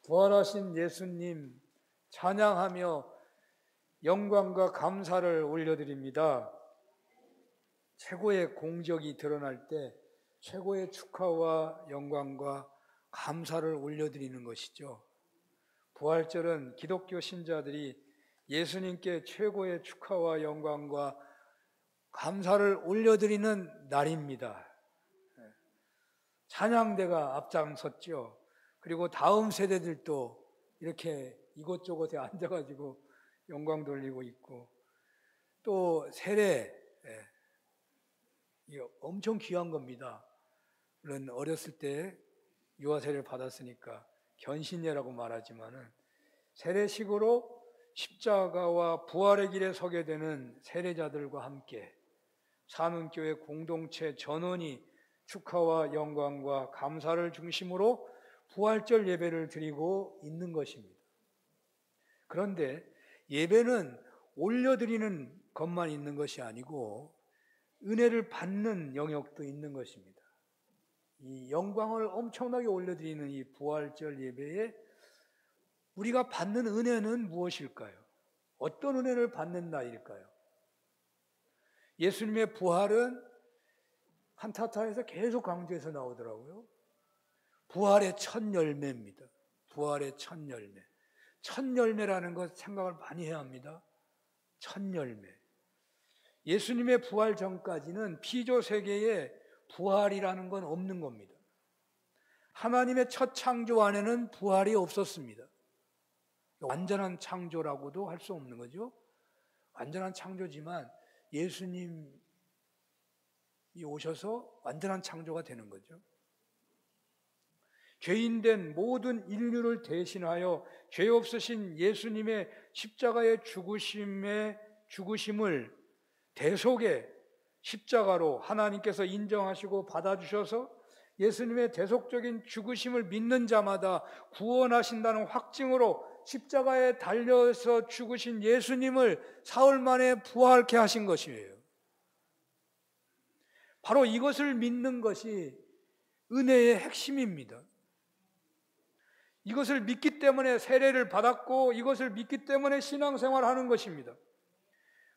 부활하신 예수님 찬양하며 영광과 감사를 올려드립니다. 최고의 공적이 드러날 때 최고의 축하와 영광과 감사를 올려드리는 것이죠. 부활절은 기독교 신자들이 예수님께 최고의 축하와 영광과 감사를 올려드리는 날입니다. 찬양대가 앞장섰죠. 그리고 다음 세대들도 이렇게 이곳저곳에 앉아가지고 영광 돌리고 있고, 또 세례, 이게 엄청 귀한 겁니다. 물론 어렸을 때 유아 세례를 받았으니까 견신예라고 말하지만은, 세례식으로 십자가와 부활의 길에 서게 되는 세례자들과 함께 사는교회 공동체 전원이 축하와 영광과 감사를 중심으로 부활절 예배를 드리고 있는 것입니다. 그런데 예배는 올려드리는 것만 있는 것이 아니고 은혜를 받는 영역도 있는 것입니다. 이 영광을 엄청나게 올려드리는 이 부활절 예배에 우리가 받는 은혜는 무엇일까요? 어떤 은혜를 받는 날일까요? 예수님의 부활은 칸타타에서 계속 강조해서 나오더라고요. 부활의 첫 열매입니다. 부활의 첫 열매. 첫 열매라는 것 생각을 많이 해야 합니다. 첫 열매. 예수님의 부활 전까지는 피조 세계에 부활이라는 건 없는 겁니다. 하나님의 첫 창조 안에는 부활이 없었습니다. 완전한 창조라고도 할 수 없는 거죠. 완전한 창조지만 예수님이 오셔서 완전한 창조가 되는 거죠. 죄인된 모든 인류를 대신하여 죄 없으신 예수님의 십자가의 죽으심을 대속의 십자가로 하나님께서 인정하시고 받아주셔서 예수님의 대속적인 죽으심을 믿는 자마다 구원하신다는 확증으로 십자가에 달려서 죽으신 예수님을 사흘 만에 부활케 하신 것이에요. 바로 이것을 믿는 것이 은혜의 핵심입니다. 이것을 믿기 때문에 세례를 받았고 이것을 믿기 때문에 신앙생활을 하는 것입니다.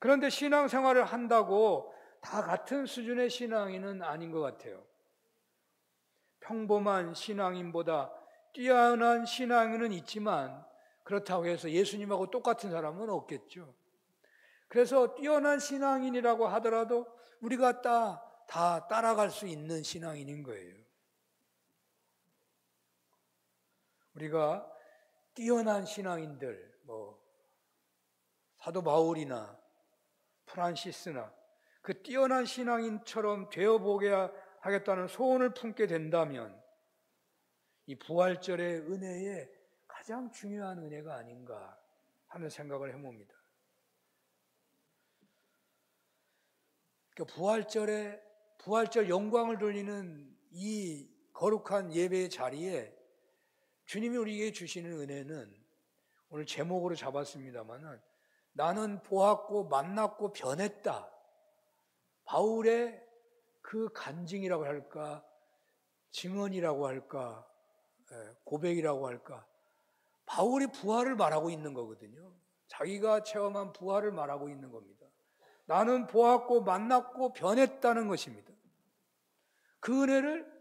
그런데 신앙생활을 한다고 다 같은 수준의 신앙인은 아닌 것 같아요. 평범한 신앙인보다 뛰어난 신앙인은 있지만 그렇다고 해서 예수님하고 똑같은 사람은 없겠죠. 그래서 뛰어난 신앙인이라고 하더라도 우리가 다 따라갈 수 있는 신앙인인 거예요. 우리가 뛰어난 신앙인들, 사도 바울이나 프란시스나 그 뛰어난 신앙인처럼 되어보게 하겠다는 소원을 품게 된다면 이 부활절의 은혜에 가장 중요한 은혜가 아닌가 하는 생각을 해봅니다. 그러니까 부활절 영광을 돌리는 이 거룩한 예배의 자리에 주님이 우리에게 주시는 은혜는 오늘 제목으로 잡았습니다마는 나는 보았고 만났고 변했다. 바울의 그 간증이라고 할까, 증언이라고 할까, 고백이라고 할까. 바울이 부활을 말하고 있는 거거든요. 자기가 체험한 부활을 말하고 있는 겁니다. 나는 보았고 만났고 변했다는 것입니다. 그 은혜를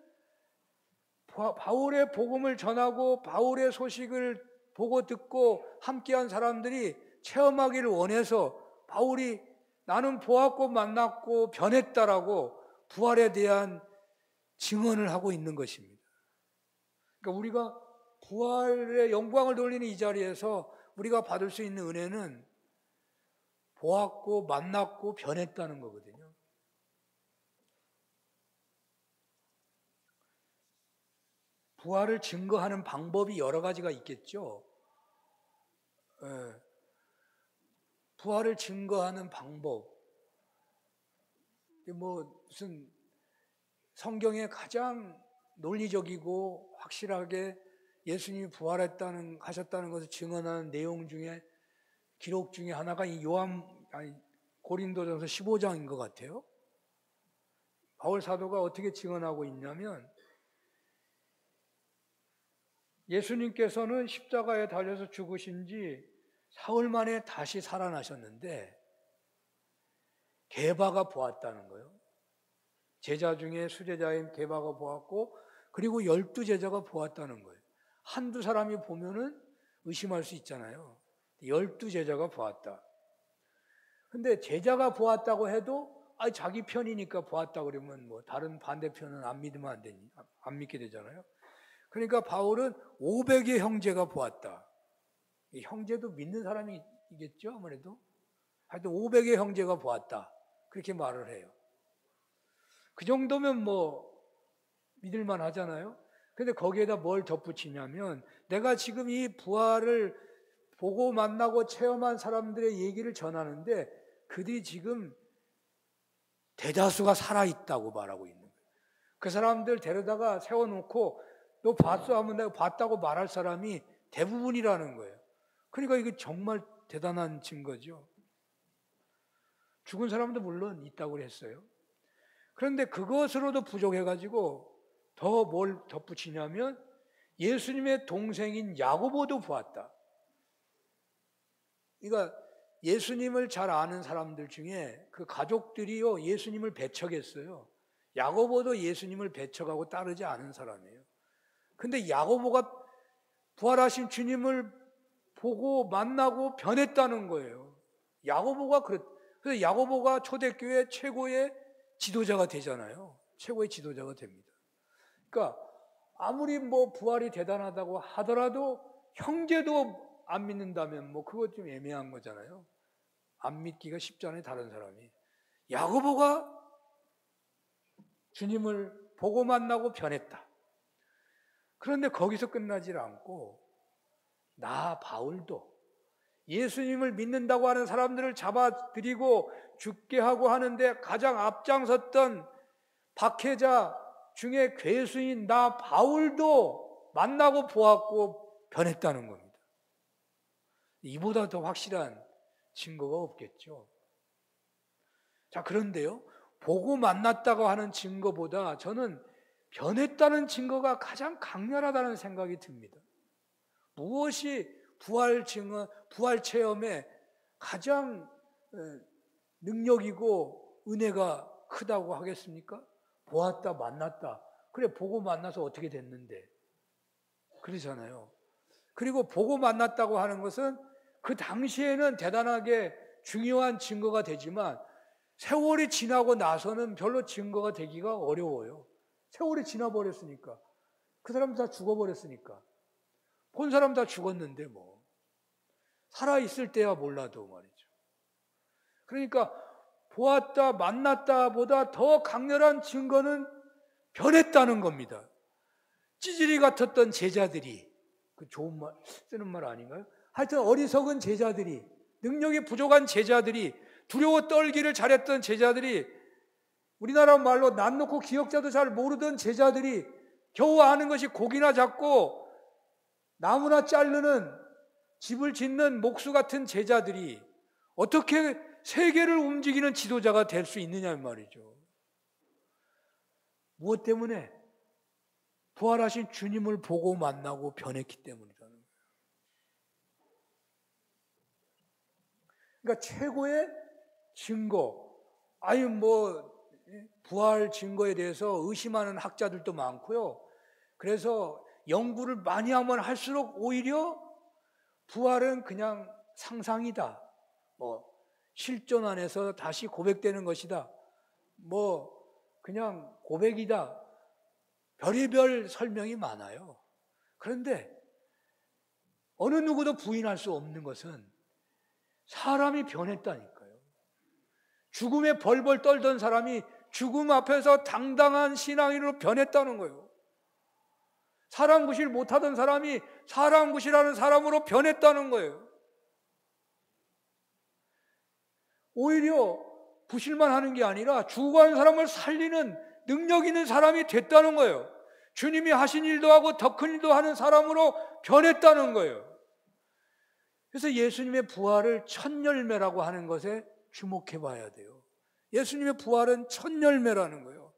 바울의 복음을 전하고 바울의 소식을 보고 듣고 함께한 사람들이 체험하기를 원해서 바울이 나는 보았고 만났고 변했다라고 부활에 대한 증언을 하고 있는 것입니다. 그러니까 우리가 부활의 영광을 돌리는 이 자리에서 우리가 받을 수 있는 은혜는 보았고 만났고 변했다는 거거든요. 부활을 증거하는 방법이 여러 가지가 있겠죠. 부활을 증거하는 방법. 무슨 성경에 가장 논리적이고 확실하게 예수님이 하셨다는 것을 증언하는 내용 중에 기록 중에 하나가 이 고린도전서 15장인 것 같아요. 바울 사도가 어떻게 증언하고 있냐면 예수님께서는 십자가에 달려서 죽으신 지 사흘 만에 다시 살아나셨는데 게바가 보았다는 거예요. 제자 중에 수제자인 게바가 보았고, 그리고 12제자가 보았다는 거예요. 한두 사람이 보면은 의심할 수 있잖아요. 12제자가 보았다. 근데 제자가 보았다고 해도 자기 편이니까 보았다 그러면 뭐 다른 반대편은 안 믿으면 안 믿게 되잖아요. 그러니까 바울은 500의 형제가 보았다. 형제도 믿는 사람이겠죠, 아무래도. 하여튼 500의 형제가 보았다. 그렇게 말을 해요. 그 정도면 뭐 믿을만 하잖아요. 근데 거기에다 뭘 덧붙이냐면, 내가 지금 이 부활을 보고 만나고 체험한 사람들의 얘기를 전하는데 그들이 지금 대다수가 살아있다고 말하고 있는 거예요. 그 사람들 데려다가 세워놓고 너 봤어 하면 내가 봤다고 말할 사람이 대부분이라는 거예요. 그러니까 이게 정말 대단한 증거죠. 죽은 사람도 물론 있다고 했어요. 그런데 그것으로도 부족해가지고 더 뭘 덧붙이냐면 예수님의 동생인 야고보도 보았다. 그러니까 예수님을 잘 아는 사람들 중에 그 가족들이요 예수님을 배척했어요. 야고보도 예수님을 배척하고 따르지 않은 사람이에요. 근데 야고보가 부활하신 주님을 보고 만나고 변했다는 거예요. 그래서 야고보가 초대교회 최고의 지도자가 되잖아요. 최고의 지도자가 됩니다. 그러니까 아무리 뭐 부활이 대단하다고 하더라도 형제도 안 믿는다면 뭐 그것 좀 애매한 거잖아요. 안 믿기가 쉽잖아요, 다른 사람이. 야고보가 주님을 보고 만나고 변했다. 그런데 거기서 끝나질 않고 나 바울도 예수님을 믿는다고 하는 사람들을 잡아들이고 죽게 하고 하는데 가장 앞장섰던 박해자 중에 괴수인 나 바울도 만나고 보았고 변했다는 겁니다. 이보다 더 확실한 증거가 없겠죠. 자, 그런데요, 보고 만났다고 하는 증거보다 저는 변했다는 증거가 가장 강렬하다는 생각이 듭니다. 무엇이 부활 체험에 가장 능력이고 은혜가 크다고 하겠습니까? 보았다, 만났다. 그래, 보고 만나서 어떻게 됐는데? 그러잖아요. 그리고 보고 만났다고 하는 것은 그 당시에는 대단하게 중요한 증거가 되지만 세월이 지나고 나서는 별로 증거가 되기가 어려워요. 세월이 지나버렸으니까. 그 사람 다 죽어버렸으니까. 본 사람 다 죽었는데 뭐. 살아있을 때야 몰라도 말이죠. 그러니까 보았다, 만났다 보다 더 강렬한 증거는 변했다는 겁니다. 찌질이 같았던 제자들이, 그 좋은 말, 쓰는 말 아닌가요? 하여튼 어리석은 제자들이, 능력이 부족한 제자들이, 두려워 떨기를 잘했던 제자들이, 우리나라 말로 난 놓고 기억자도 잘 모르던 제자들이 겨우 아는 것이 고기나 잡고 나무나 자르는 집을 짓는 목수 같은 제자들이 어떻게 세계를 움직이는 지도자가 될 수 있느냐 말이죠. 무엇 때문에? 부활하신 주님을 보고 만나고 변했기 때문이라는 거예요. 그러니까 최고의 증거, 부활 증거에 대해서 의심하는 학자들도 많고요. 그래서 연구를 많이 하면 할수록 오히려 부활은 그냥 상상이다. 실존 안에서 다시 고백되는 것이다. 그냥 고백이다. 별의별 설명이 많아요. 그런데 어느 누구도 부인할 수 없는 것은 사람이 변했다니까요. 죽음에 벌벌 떨던 사람이 죽음 앞에서 당당한 신앙인으로 변했다는 거예요. 사람 구실 못하던 사람이 사람 구실하는 사람으로 변했다는 거예요. 오히려 부실만 하는 게 아니라 죽어가는 사람을 살리는 능력 있는 사람이 됐다는 거예요. 주님이 하신 일도 하고 더 큰 일도 하는 사람으로 변했다는 거예요. 그래서 예수님의 부활을 첫 열매라고 하는 것에 주목해 봐야 돼요. 예수님의 부활은 첫 열매라는 거예요.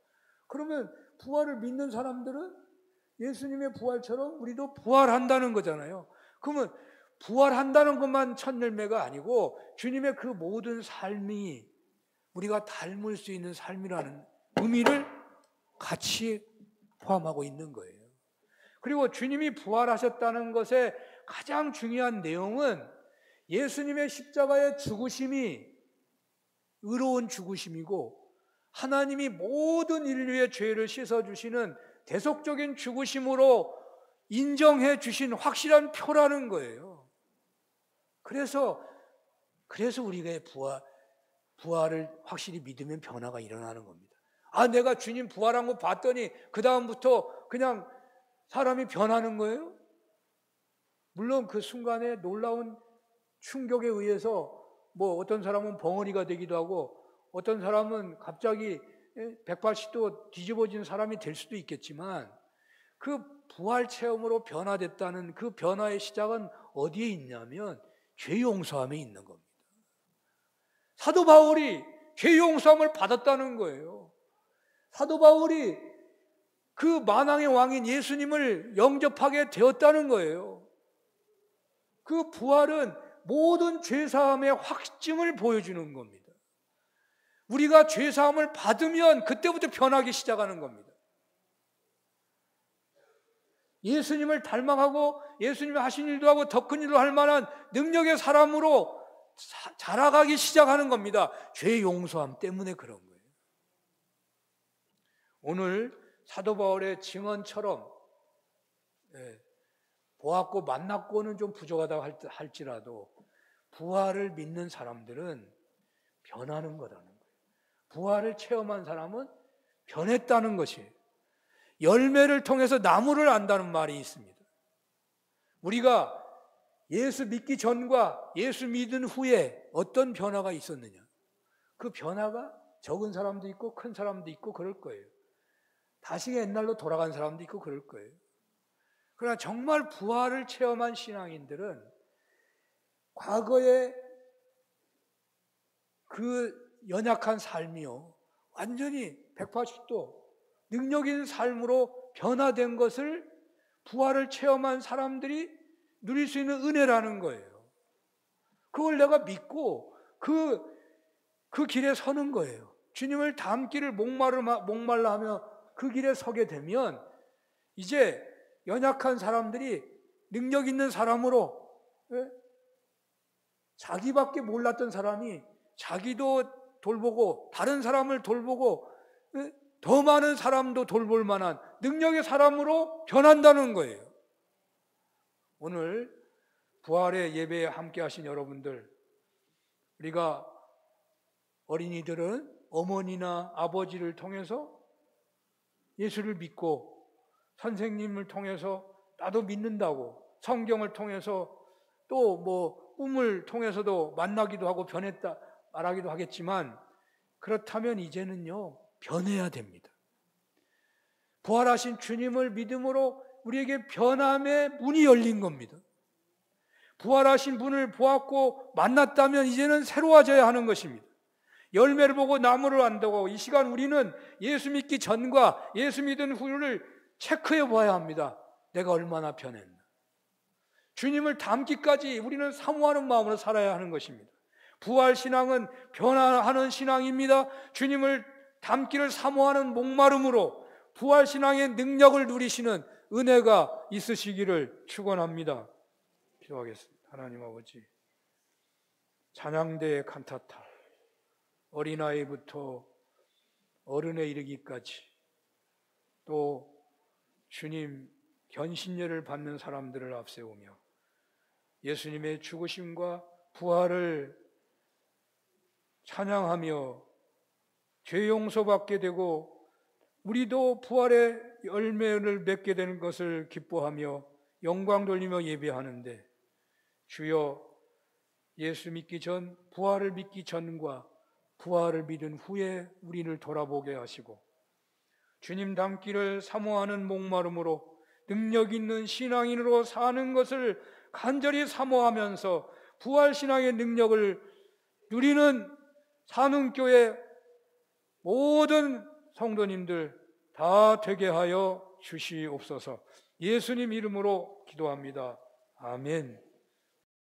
그러면 부활을 믿는 사람들은 예수님의 부활처럼 우리도 부활한다는 거잖아요. 그러면 부활한다는 것만 첫 열매가 아니고 주님의 그 모든 삶이 우리가 닮을 수 있는 삶이라는 의미를 같이 포함하고 있는 거예요. 그리고 주님이 부활하셨다는 것의 가장 중요한 내용은 예수님의 십자가의 죽으심이 의로운 죽으심이고 하나님이 모든 인류의 죄를 씻어주시는 대속적인 죽으심으로 인정해 주신 확실한 표라는 거예요. 그래서 우리가 부활을 확실히 믿으면 변화가 일어나는 겁니다. 내가 주님 부활한 거 봤더니 그 다음부터 그냥 사람이 변하는 거예요? 물론 그 순간에 놀라운 충격에 의해서 어떤 사람은 벙어리가 되기도 하고 어떤 사람은 갑자기 180도 뒤집어진 사람이 될 수도 있겠지만 그 부활 체험으로 변화됐다는 그 변화의 시작은 어디에 있냐면 죄 용서함에 있는 겁니다. 사도 바울이 죄 용서함을 받았다는 거예요. 사도 바울이 그 만왕의 왕인 예수님을 영접하게 되었다는 거예요. 그 부활은 모든 죄사함의 확증을 보여주는 겁니다. 우리가 죄사함을 받으면 그때부터 변하기 시작하는 겁니다. 예수님을 닮아가고 예수님이 하신 일도 하고 더 큰 일도 할 만한 능력의 사람으로 자라가기 시작하는 겁니다. 죄 용서함 때문에 그런 거예요. 오늘 사도 바울의 증언처럼 보았고 만났고는 좀 부족하다고 할지라도 부활을 믿는 사람들은 변하는 거라는 거예요. 부활을 체험한 사람은 변했다는 것이에요. 열매를 통해서 나무를 안다는 말이 있습니다. 우리가 예수 믿기 전과 예수 믿은 후에 어떤 변화가 있었느냐? 그 변화가 적은 사람도 있고 큰 사람도 있고 그럴 거예요. 다시 옛날로 돌아간 사람도 있고 그럴 거예요. 그러나 정말 부활을 체험한 신앙인들은 과거의 그 연약한 삶이요 완전히 180도 능력 있는 삶으로 변화된 것을 부활을 체험한 사람들이 누릴 수 있는 은혜라는 거예요. 그걸 내가 믿고 그 길에 서는 거예요. 주님을 닮기를 목말라 하며 그 길에 서게 되면 이제 연약한 사람들이 능력 있는 사람으로 자기밖에 몰랐던 사람이 자기도 돌보고 다른 사람을 돌보고 더 많은 사람도 돌볼 만한 능력의 사람으로 변한다는 거예요. 오늘 부활의 예배에 함께 하신 여러분들, 우리가 어린이들은 어머니나 아버지를 통해서 예수를 믿고 선생님을 통해서 나도 믿는다고 성경을 통해서 또 꿈을 통해서도 만나기도 하고 변했다 말하기도 하겠지만 그렇다면 이제는요 변해야 됩니다. 부활하신 주님을 믿음으로 우리에게 변함의 문이 열린 겁니다. 부활하신 분을 보았고 만났다면 이제는 새로워져야 하는 것입니다. 열매를 보고 나무를 안다고 이 시간 우리는 예수 믿기 전과 예수 믿은 후를 체크해 봐야 합니다. 내가 얼마나 변했나. 주님을 닮기까지 우리는 사모하는 마음으로 살아야 하는 것입니다. 부활신앙은 변화하는 신앙입니다. 주님을 닮기를 사모하는 목마름으로 부활신앙의 능력을 누리시는 은혜가 있으시기를 축원합니다. 기도하겠습니다. 하나님 아버지, 찬양대의 칸타타, 어린아이부터 어른에 이르기까지 또 주님 견신례를 받는 사람들을 앞세우며 예수님의 죽으심과 부활을 찬양하며 죄 용서받게 되고 우리도 부활의 열매를 맺게 되는 것을 기뻐하며 영광 돌리며 예배하는데 주여 예수 믿기 전, 부활을 믿기 전과 부활을 믿은 후에 우리를 돌아보게 하시고 주님 닮기를 사모하는 목마름으로 능력 있는 신앙인으로 사는 것을 간절히 사모하면서 부활신앙의 능력을 누리는 산흥교회 모든 성도님들 다 되게 하여 주시옵소서. 예수님 이름으로 기도합니다. 아멘.